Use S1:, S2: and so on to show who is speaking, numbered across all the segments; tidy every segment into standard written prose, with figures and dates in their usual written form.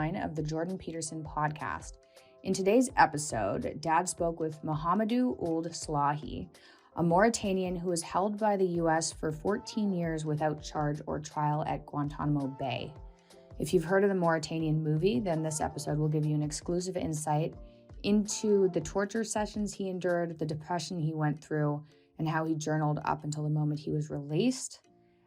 S1: Of the B.Peterson podcast. In today's episode, Dad spoke with Mohamedou Ould Slahi, a Mauritanian who was held by the U.S. for 14 years without charge or trial at Guantanamo Bay. If you've heard of the Mauritanian movie, then this episode will give you an exclusive insight into the torture sessions he endured, the depression he went through, and how he journaled up until the moment he was released.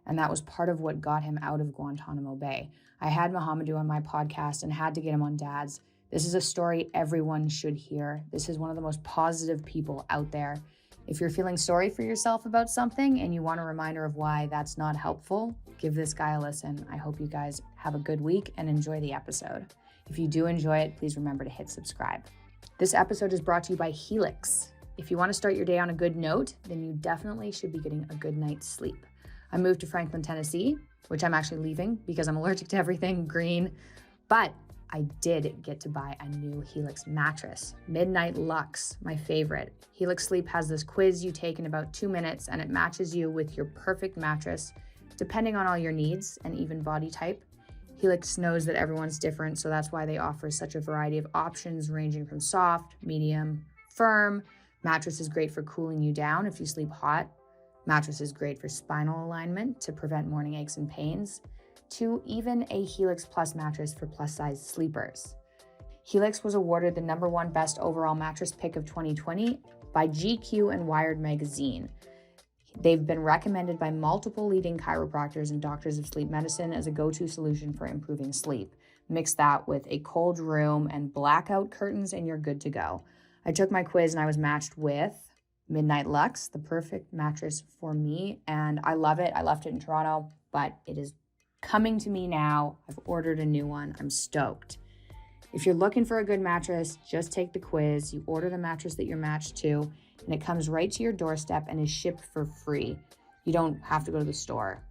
S1: And that was part of what got him out of Guantanamo Bay. I had Mohamedou on my podcast and had to get him on Dad's. This is a story everyone should hear. This is one of the most positive people out there. If you're feeling sorry for yourself about something and you want a reminder of why that's not helpful, give this guy a listen. I hope you guys have a good week and enjoy the episode. If you do enjoy it, please remember to hit subscribe. This episode is brought to you by Helix. If you want to start your day on a good note, then you definitely should be getting a good night's sleep. I moved to Franklin, Tennessee, which I'm actually leaving because I'm allergic to everything green, but I did get to buy a new Helix mattress, Midnight Luxe, my favorite. Helix Sleep has this quiz you take in about 2 minutes and it matches you with your perfect mattress, depending on all your needs and even body type. Helix knows that everyone's different, so that's why they offer such a variety of options ranging from soft, medium, firm. Mattress is great for cooling you down if you sleep hot. Mattress is great for spinal alignment to prevent morning aches and pains, to even a Helix Plus mattress for plus-size sleepers. Helix was awarded the #1 best overall mattress pick of 2020 by GQ and Wired magazine. They've been recommended by multiple leading chiropractors and doctors of sleep medicine as a go-to solution for improving sleep. Mix that with a cold room and blackout curtains and you're good to go. I took my quiz and I was matched with Midnight Luxe, the perfect mattress for me, and I love it. I left it in Toronto, but it is coming to me now. I've ordered a new one. I'm stoked. If you're looking for a good mattress, just take the quiz. You order the mattress that you're matched to, and it comes right to your doorstep and is shipped for free. You don't have to go to the store.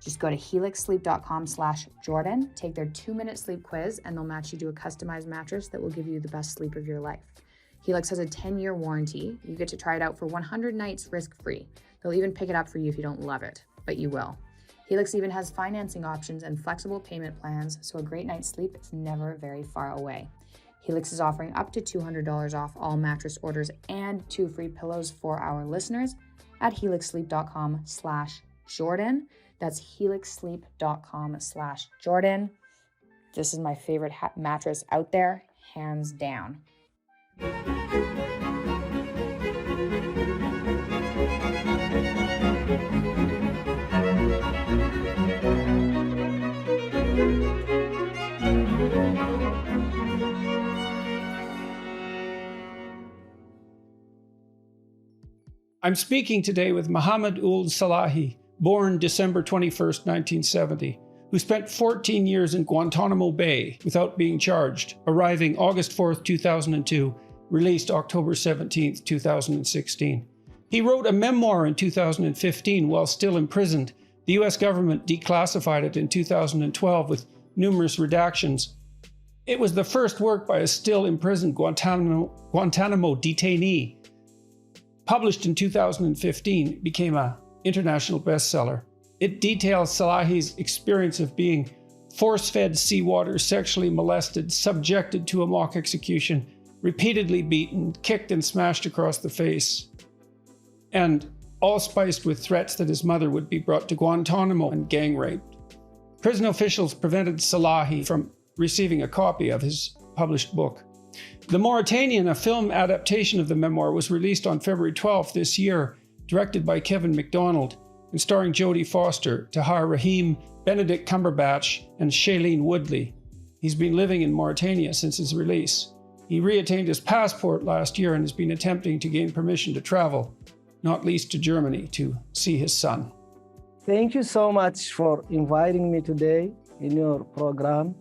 S1: Just go to helixsleep.com/Jordan, take their 2-minute sleep quiz, and they'll match you to a customized mattress that will give you the best sleep of your life. Helix has a 10-year warranty. You get to try it out for 100 nights risk-free. They'll even pick it up for you if you don't love it, but you will. Helix even has financing options and flexible payment plans, so a great night's sleep is never very far away. Helix is offering up to $200 off all mattress orders and 2 free pillows for our listeners at helixsleep.com/Jordan. That's helixsleep.com/Jordan. This is my favorite mattress out there, hands down.
S2: I'm speaking today with Mohamedou Ould Slahi, born December 21st, 1970, who spent 14 years in Guantanamo Bay without being charged, arriving August 4th, 2002, released October 17th, 2016. He wrote a memoir in 2015 while still imprisoned. The US government declassified it in 2012 with numerous redactions. It was the first work by a still imprisoned Guantanamo detainee. Published in 2015, it became an international bestseller. It details Slahi's experience of being force-fed seawater, sexually molested, subjected to a mock execution, repeatedly beaten, kicked and smashed across the face, and all spiced with threats that his mother would be brought to Guantanamo and gang raped. Prison officials prevented Slahi from receiving a copy of his published book. The Mauritanian, a film adaptation of the memoir, was released on February 12th this year, directed by Kevin MacDonald and starring Jodie Foster, Tahar Rahim, Benedict Cumberbatch, and Shailene Woodley. He's been living in Mauritania since his release. He reattained his passport last year and has been attempting to gain permission to travel, not least to Germany, to see his son.
S3: Thank you so much for inviting me today in your program.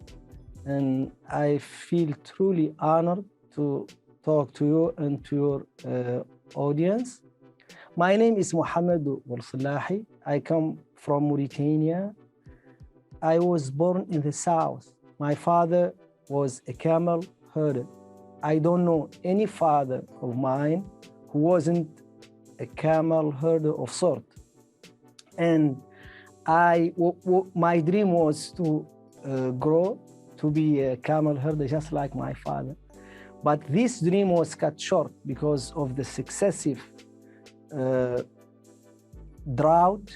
S3: And I feel truly honored to talk to you and to your audience. My name is Mohamedou Ould Slahi. I come from Mauritania. I was born in the south. My father was a camel herder. I don't know any father of mine who wasn't a camel herder of sort. And my dream was to grow to be a camel herder just like my father. But this dream was cut short because of the successive drought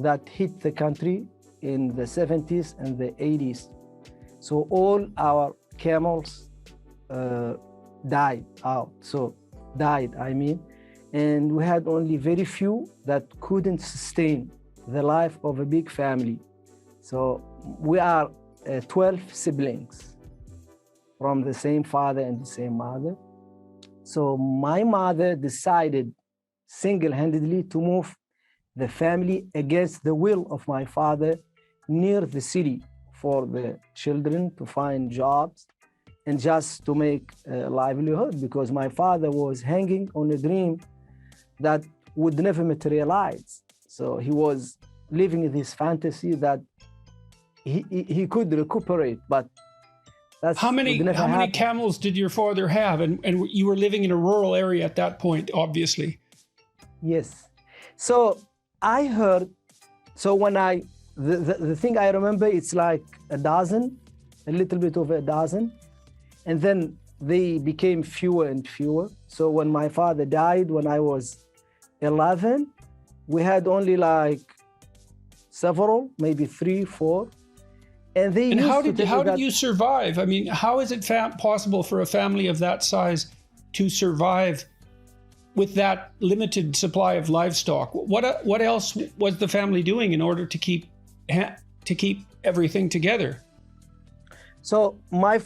S3: that hit the country in the 70s and the 80s. So all our camels died, and we had only very few that couldn't sustain the life of a big family. So we are 12 siblings from the same father and the same mother. So my mother decided single-handedly to move the family against the will of my father near the city for the children to find jobs and just to make a livelihood, because my father was hanging on a dream that would never materialize. So he was living in this fantasy that he could recuperate, but that's
S2: how many camels did your father have? And you were living in a rural area at that point, obviously.
S3: Yes. So I heard, so when the thing I remember, it's like a dozen, a little bit over a dozen. And then they became fewer and fewer. So when my father died, when I was 11, we had only like several, maybe 3, 4. And
S2: how did you survive? I mean, how is it possible for a family of that size to survive with that limited supply of livestock? What else was the family doing in order to keep everything together?
S3: So my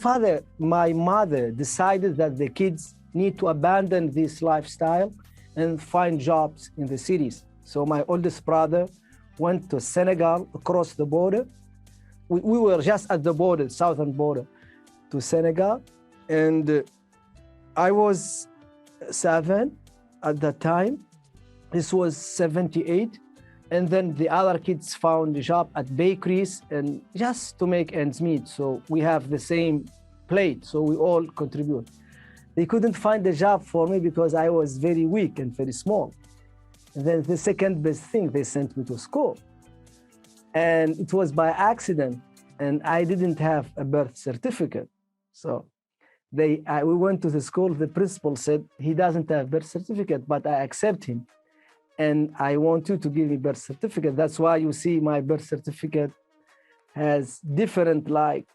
S3: mother decided that the kids need to abandon this lifestyle and find jobs in the cities. So my oldest brother went to Senegal, across the border. We were just at the border, southern border to Senegal. And I was 7 at that time. This was 78. And then the other kids found a job at bakeries and just to make ends meet. So we have the same plate, so we all contribute. They couldn't find a job for me because I was very weak and very small. And then the second best thing, they sent me to school. And it was by accident, and I didn't have a birth certificate. So we went to the school, the principal said, he doesn't have birth certificate, but I accept him. And I want you to give me birth certificate. That's why you see my birth certificate has different like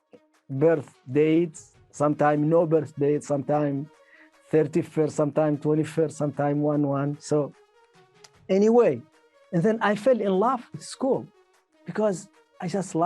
S3: birth dates, sometimes no birth date, sometimes 31st, sometimes 21st, sometimes 1/1. So anyway, and then I fell in love with school because I just